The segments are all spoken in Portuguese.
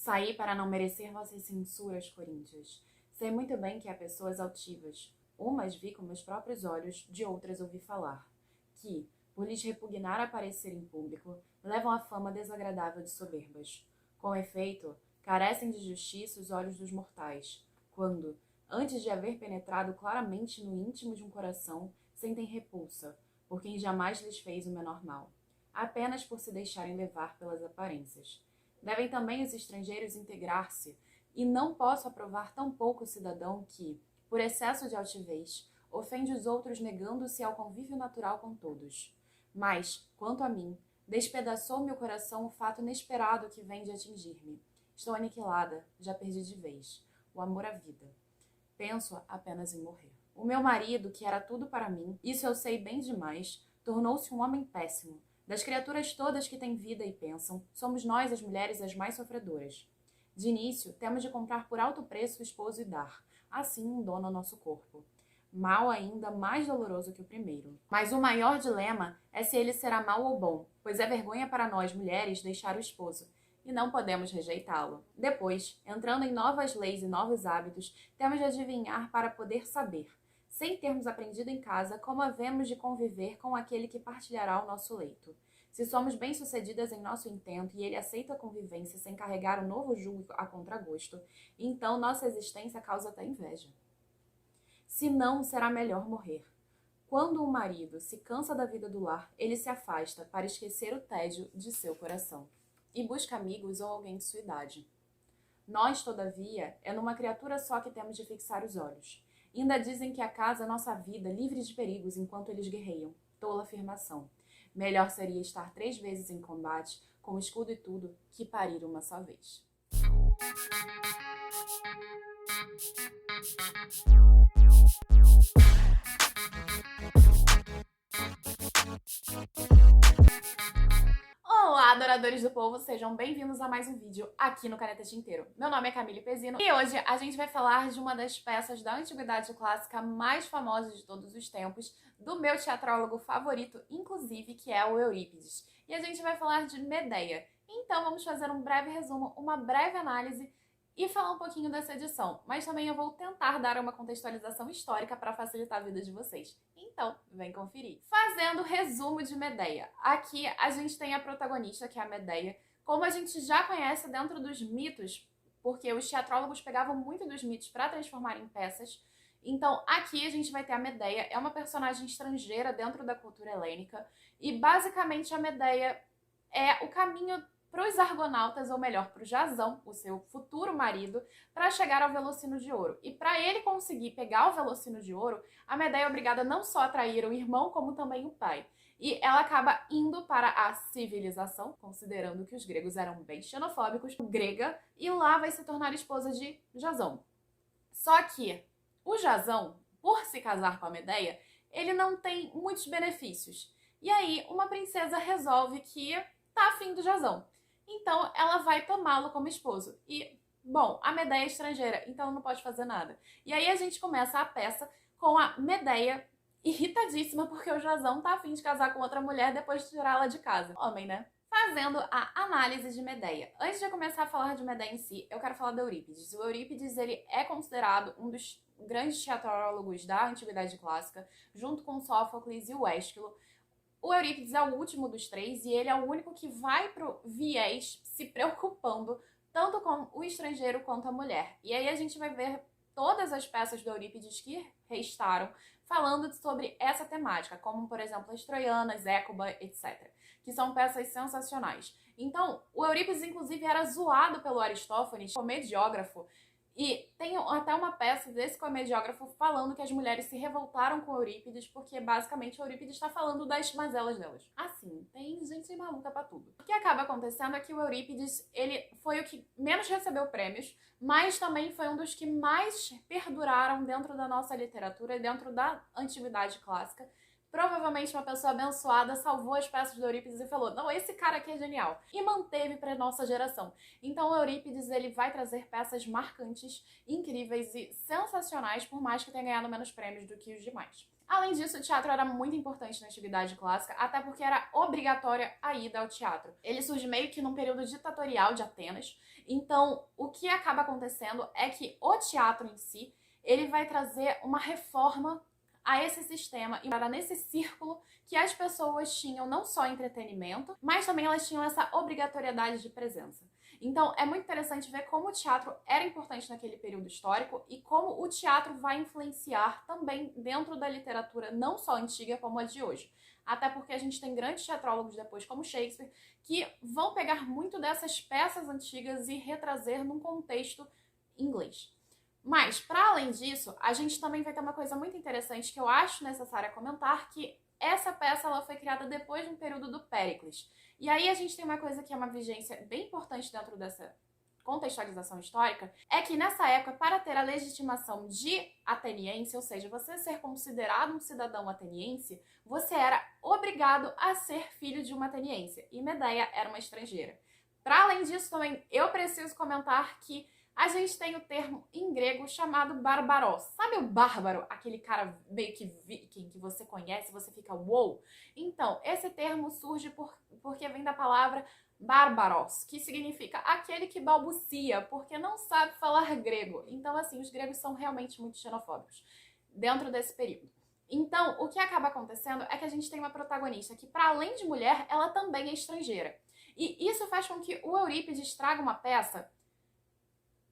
Saí para não merecer vossas censuras, coríntios. Sei muito bem que há pessoas altivas. Umas vi com meus próprios olhos, de outras ouvi falar, que, por lhes repugnar aparecer em público, levam a fama desagradável de soberbas. Com efeito, carecem de justiça os olhos dos mortais, quando, antes de haver penetrado claramente no íntimo de um coração, sentem repulsa, por quem jamais lhes fez o menor mal, apenas por se deixarem levar pelas aparências. Devem também os estrangeiros integrar-se, e não posso aprovar tão pouco o cidadão que, por excesso de altivez, ofende os outros negando-se ao convívio natural com todos. Mas, quanto a mim, despedaçou-me o coração o fato inesperado que vem de atingir-me. Estou aniquilada, já perdi de vez o amor à vida. Penso apenas em morrer. O meu marido, que era tudo para mim, isso eu sei bem demais, tornou-se um homem péssimo. Das criaturas todas que têm vida e pensam, somos nós, as mulheres, as mais sofredoras. De início, temos de comprar por alto preço o esposo e dar, assim, um dono ao nosso corpo. Mal ainda mais doloroso que o primeiro. Mas o maior dilema é se ele será mau ou bom, pois é vergonha para nós, mulheres, deixar o esposo, e não podemos rejeitá-lo. Depois, entrando em novas leis e novos hábitos, temos de adivinhar para poder saber, sem termos aprendido em casa, como havemos de conviver com aquele que partilhará o nosso leito. Se somos bem-sucedidas em nosso intento e ele aceita a convivência sem carregar o novo jugo a contragosto, então nossa existência causa até inveja. Se não, será melhor morrer. Quando um marido se cansa da vida do lar, ele se afasta para esquecer o tédio de seu coração e busca amigos ou alguém de sua idade. Nós, todavia, é numa criatura só que temos de fixar os olhos. Ainda dizem que a casa é nossa vida, livre de perigos enquanto eles guerreiam. Tola afirmação. Melhor seria estar 3 vezes em combate, com escudo e tudo, que parir uma só vez. Olá, adoradores do povo, sejam bem-vindos a mais um vídeo aqui no Caneta Tinteiro. Meu nome é Camille Pezino e hoje a gente vai falar de uma das peças da antiguidade clássica mais famosas de todos os tempos, do meu teatrólogo favorito, inclusive, que é o Eurípides. E a gente vai falar de Medeia. Então vamos fazer um breve resumo, uma breve análise e falar um pouquinho dessa edição, mas também eu vou tentar dar uma contextualização histórica para facilitar a vida de vocês. Então, vem conferir. Fazendo resumo de Medeia. Aqui a gente tem a protagonista, que é a Medeia, como a gente já conhece dentro dos mitos, porque os teatrólogos pegavam muito dos mitos para transformar em peças. Então, aqui a gente vai ter a Medeia, é uma personagem estrangeira dentro da cultura helênica, e basicamente a Medeia é o caminho para os argonautas, ou melhor, para o Jasão, o seu futuro marido, para chegar ao Velocino de Ouro. E para ele conseguir pegar o Velocino de Ouro, a Medeia é obrigada não só a trair o irmão, como também o pai. E ela acaba indo para a civilização, considerando que os gregos eram bem xenofóbicos, grega, e lá vai se tornar esposa de Jasão. Só que o Jasão, por se casar com a Medeia, ele não tem muitos benefícios. E aí uma princesa resolve que tá afim do Jasão. Então ela vai tomá-lo como esposo. E, bom, a Medeia é estrangeira, então não pode fazer nada. E aí a gente começa a peça com a Medeia irritadíssima porque o Jasão tá afim de casar com outra mulher depois de tirá-la de casa. Homem, né? Fazendo a análise de Medeia. Antes de eu começar a falar de Medeia em si, eu quero falar do Eurípides. O Eurípides, ele é considerado um dos grandes teatrólogos da Antiguidade Clássica, junto com Sófocles e o Ésquilo. O Eurípides é o último dos três e ele é o único que vai pro viés se preocupando tanto com o estrangeiro quanto a mulher. E aí a gente vai ver todas as peças do Eurípides que restaram falando sobre essa temática, como, por exemplo, as Troianas, Écuba, etc., que são peças sensacionais. Então, o Eurípides, inclusive, era zoado pelo Aristófanes, comediógrafo, e tem até uma peça desse comediógrafo falando que as mulheres se revoltaram com Eurípides porque, basicamente, Eurípides está falando das mazelas delas. Assim, tem gente maluca pra tudo. O que acaba acontecendo é que o Eurípides, ele foi o que menos recebeu prêmios, mas também foi um dos que mais perduraram dentro da nossa literatura e dentro da antiguidade clássica. Provavelmente uma pessoa abençoada salvou as peças do Eurípides e falou, não, esse cara aqui é genial. E manteve para nossa geração. Então o Eurípides, ele vai trazer peças marcantes, incríveis e sensacionais, por mais que tenha ganhado menos prêmios do que os demais. Além disso, o teatro era muito importante na antiguidade clássica, até porque era obrigatória a ida ao teatro. Ele surge meio que num período ditatorial de Atenas, então o que acaba acontecendo é que o teatro em si, ele vai trazer uma reforma a esse sistema e era nesse círculo que as pessoas tinham não só entretenimento, mas também elas tinham essa obrigatoriedade de presença. Então é muito interessante ver como o teatro era importante naquele período histórico e como o teatro vai influenciar também dentro da literatura não só antiga como a de hoje. Até porque a gente tem grandes teatrólogos depois, como Shakespeare, que vão pegar muito dessas peças antigas e retrazer num contexto inglês. Mas, para além disso, a gente também vai ter uma coisa muito interessante que eu acho necessário comentar, que essa peça ela foi criada depois de um período do Péricles. E aí a gente tem uma coisa que é uma vigência bem importante dentro dessa contextualização histórica, é que nessa época, para ter a legitimação de ateniense, ou seja, você ser considerado um cidadão ateniense, você era obrigado a ser filho de uma ateniense. E Medeia era uma estrangeira. Para além disso, também eu preciso comentar que a gente tem o termo em grego chamado barbaros. Sabe o bárbaro? Aquele cara meio que viking que você conhece, você fica wow? Então, esse termo surge porque vem da palavra bárbaros, que significa aquele que balbucia, porque não sabe falar grego. Então, assim, os gregos são realmente muito xenofóbicos dentro desse período. Então, o que acaba acontecendo é que a gente tem uma protagonista que, para além de mulher, ela também é estrangeira. E isso faz com que o Eurípides traga uma peça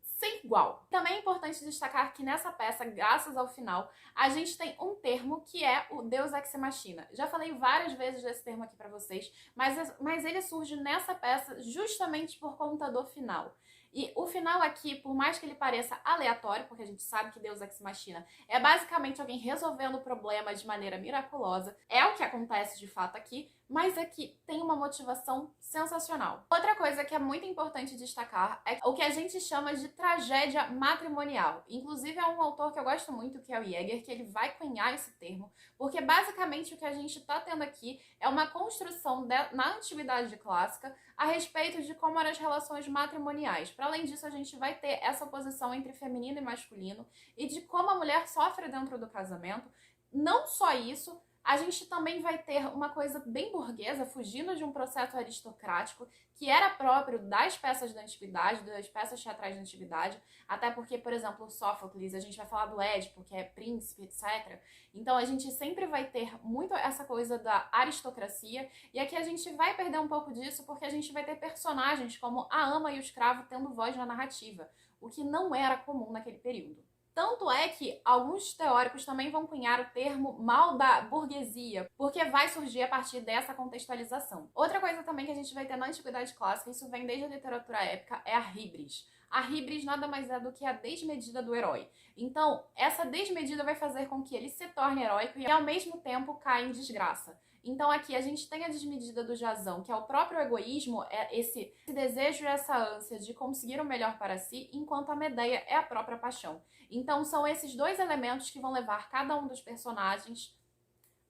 sem igual. Também é importante destacar que nessa peça, graças ao final, a gente tem um termo que é o Deus Ex Machina. Já falei várias vezes desse termo aqui pra vocês, mas ele surge nessa peça justamente por conta do final. E o final aqui, por mais que ele pareça aleatório, porque a gente sabe que Deus Ex Machina é basicamente alguém resolvendo o problema de maneira miraculosa, é o que acontece de fato aqui, mas aqui tem uma motivação sensacional. Outra coisa que é muito importante destacar é o que a gente chama de tragédia matrimonial. Inclusive é um autor que eu gosto muito, que é o Jäger, que ele vai cunhar esse termo, porque basicamente o que a gente está tendo aqui é uma construção na antiguidade clássica a respeito de como eram as relações matrimoniais. Para além disso, a gente vai ter essa oposição entre feminino e masculino e de como a mulher sofre dentro do casamento. Não só isso, a gente também vai ter uma coisa bem burguesa, fugindo de um processo aristocrático, que era próprio das peças da antiguidade, das peças teatrais da antiguidade, até porque, por exemplo, Sófocles, a gente vai falar do Édipo, que é príncipe, etc. Então a gente sempre vai ter muito essa coisa da aristocracia, e aqui a gente vai perder um pouco disso, porque a gente vai ter personagens como a ama e o escravo tendo voz na narrativa, o que não era comum naquele período. Tanto é que alguns teóricos também vão cunhar o termo mal da burguesia, porque vai surgir a partir dessa contextualização. Outra coisa também que a gente vai ter na Antiguidade Clássica, isso vem desde a literatura épica, é a híbris. A híbris nada mais é do que a desmedida do herói. Então, essa desmedida vai fazer com que ele se torne heróico e, ao mesmo tempo, caia em desgraça. Então aqui a gente tem a desmedida do Jasão, que é o próprio egoísmo, é esse desejo e essa ânsia de conseguir o melhor para si, enquanto a Medeia é a própria paixão. Então são esses dois elementos que vão levar cada um dos personagens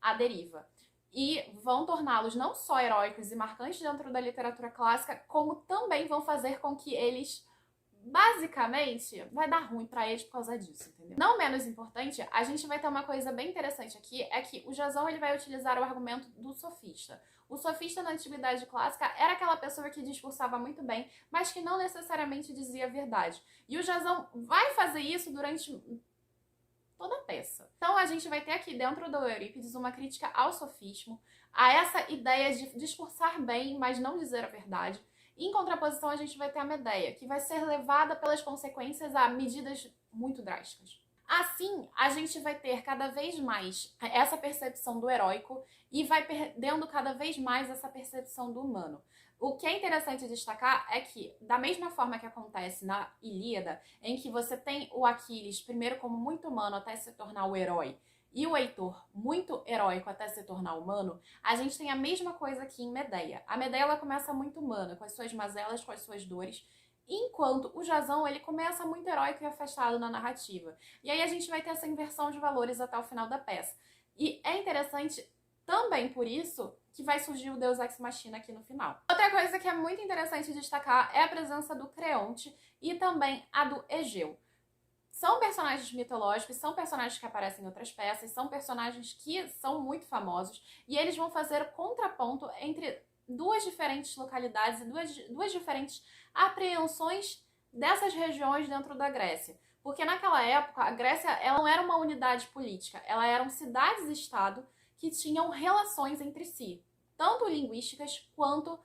à deriva. E vão torná-los não só heróicos e marcantes dentro da literatura clássica, como também vão fazer com que eles, basicamente, vai dar ruim pra eles por causa disso, entendeu? Não menos importante, a gente vai ter uma coisa bem interessante aqui, é que o Jasão ele vai utilizar o argumento do sofista. O sofista na antiguidade clássica era aquela pessoa que discursava muito bem, mas que não necessariamente dizia a verdade. E o Jasão vai fazer isso durante toda a peça. Então a gente vai ter aqui dentro do Eurípides uma crítica ao sofismo, a essa ideia de discursar bem, mas não dizer a verdade. Em contraposição, a gente vai ter a Medeia, que vai ser levada pelas consequências a medidas muito drásticas. Assim, a gente vai ter cada vez mais essa percepção do heróico e vai perdendo cada vez mais essa percepção do humano. O que é interessante destacar é que, da mesma forma que acontece na Ilíada, em que você tem o Aquiles primeiro como muito humano até se tornar o herói, e o Heitor muito heróico até se tornar humano, a gente tem a mesma coisa aqui em Medeia. A Medeia ela começa muito humana, com as suas mazelas, com as suas dores, enquanto o Jasão ele começa muito heróico e afastado na narrativa. E aí a gente vai ter essa inversão de valores até o final da peça. E é interessante também por isso que vai surgir o Deus Ex Machina aqui no final. Outra coisa que é muito interessante destacar é a presença do Creonte e também a do Egeu. São personagens mitológicos, são personagens que aparecem em outras peças, são personagens que são muito famosos e eles vão fazer o contraponto entre duas diferentes localidades e duas diferentes apreensões dessas regiões dentro da Grécia. Porque naquela época, a Grécia ela não era uma unidade política, ela eram cidades-estado que tinham relações entre si, tanto linguísticas quanto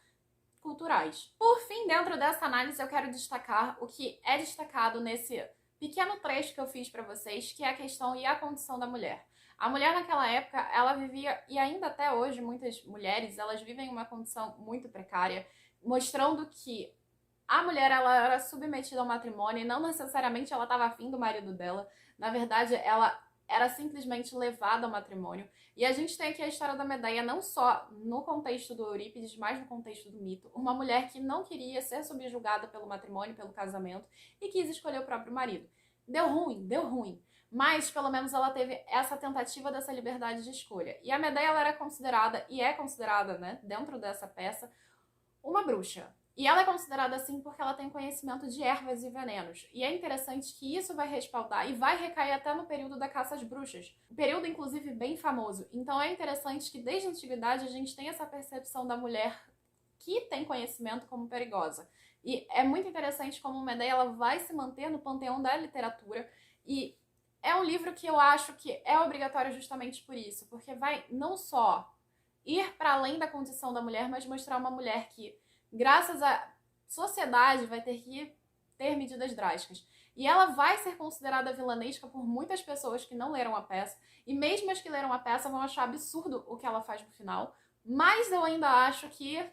culturais. Por fim, dentro dessa análise, eu quero destacar o que é destacado nesse pequeno trecho que eu fiz para vocês, que é a questão e a condição da mulher. A mulher naquela época, ela vivia, e ainda até hoje, muitas mulheres, elas vivem uma condição muito precária, mostrando que a mulher ela era submetida ao matrimônio e não necessariamente ela estava afim do marido dela. Na verdade, ela era simplesmente levada ao matrimônio. E a gente tem aqui a história da Medeia não só no contexto do Eurípides, mas no contexto do mito. Uma mulher que não queria ser subjugada pelo matrimônio, pelo casamento, e quis escolher o próprio marido. Deu ruim. Mas, pelo menos, ela teve essa tentativa dessa liberdade de escolha. E a Medeia ela era considerada, e é considerada, né, dentro dessa peça, uma bruxa. E ela é considerada assim porque ela tem conhecimento de ervas e venenos. E é interessante que isso vai respaldar e vai recair até no período da caça às bruxas. Um período, inclusive, bem famoso. Então é interessante que desde a antiguidade a gente tem essa percepção da mulher que tem conhecimento como perigosa. E é muito interessante como Medeia ela vai se manter no panteão da literatura. E é um livro que eu acho que é obrigatório justamente por isso. Porque vai não só ir para além da condição da mulher, mas mostrar uma mulher que, graças à sociedade, vai ter que ter medidas drásticas. E ela vai ser considerada vilanesca por muitas pessoas que não leram a peça. E mesmo as que leram a peça vão achar absurdo o que ela faz no final. Mas eu ainda acho que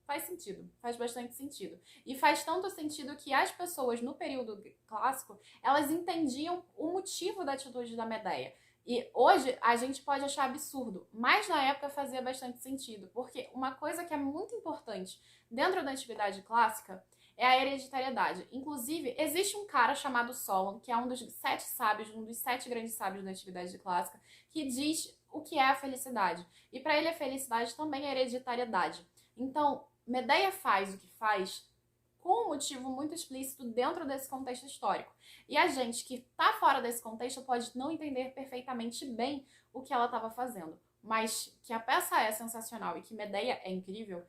faz sentido, faz bastante sentido. E faz tanto sentido que as pessoas no período clássico, elas entendiam o motivo da atitude da Medeia. E hoje a gente pode achar absurdo, mas na época fazia bastante sentido, porque uma coisa que é muito importante dentro da antiguidade clássica é a hereditariedade. Inclusive, existe um cara chamado Solon, que é um dos 7 sábios, um dos 7 grandes sábios da antiguidade clássica, que diz o que é a felicidade. E para ele a felicidade também é hereditariedade. Então, Medeia faz o que faz com um motivo muito explícito dentro desse contexto histórico. E a gente que tá fora desse contexto pode não entender perfeitamente bem o que ela estava fazendo. Mas que a peça é sensacional e que Medeia é incrível,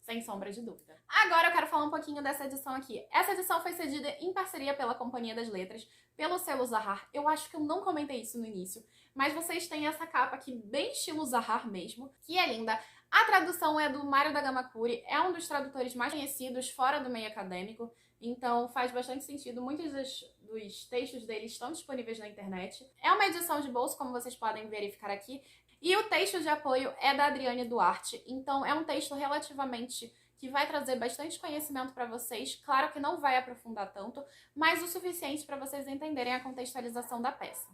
sem sombra de dúvida. Agora eu quero falar um pouquinho dessa edição aqui. Essa edição foi cedida em parceria pela Companhia das Letras, pelo selo Zahar. Eu acho que eu não comentei isso no início, mas vocês têm essa capa aqui bem estilo Zahar mesmo, que é linda. A tradução é do Mário da Gamakuri, é um dos tradutores mais conhecidos fora do meio acadêmico, então faz bastante sentido. Muitos dos textos dele estão disponíveis na internet. É uma edição de bolso, como vocês podem verificar aqui, e o texto de apoio é da Adriane Duarte, então é um texto relativamente que vai trazer bastante conhecimento para vocês. Claro que não vai aprofundar tanto, mas o suficiente para vocês entenderem a contextualização da peça.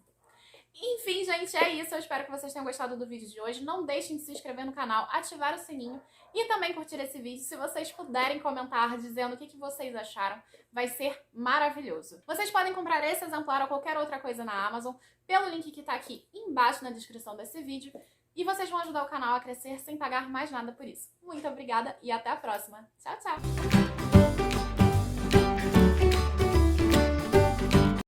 Enfim, gente, é isso. Eu espero que vocês tenham gostado do vídeo de hoje. Não deixem de se inscrever no canal, ativar o sininho e também curtir esse vídeo. Se vocês puderem comentar dizendo o que vocês acharam, vai ser maravilhoso. Vocês podem comprar esse exemplar ou qualquer outra coisa na Amazon pelo link que tá aqui embaixo na descrição desse vídeo. E vocês vão ajudar o canal a crescer sem pagar mais nada por isso. Muito obrigada e até a próxima. Tchau, tchau!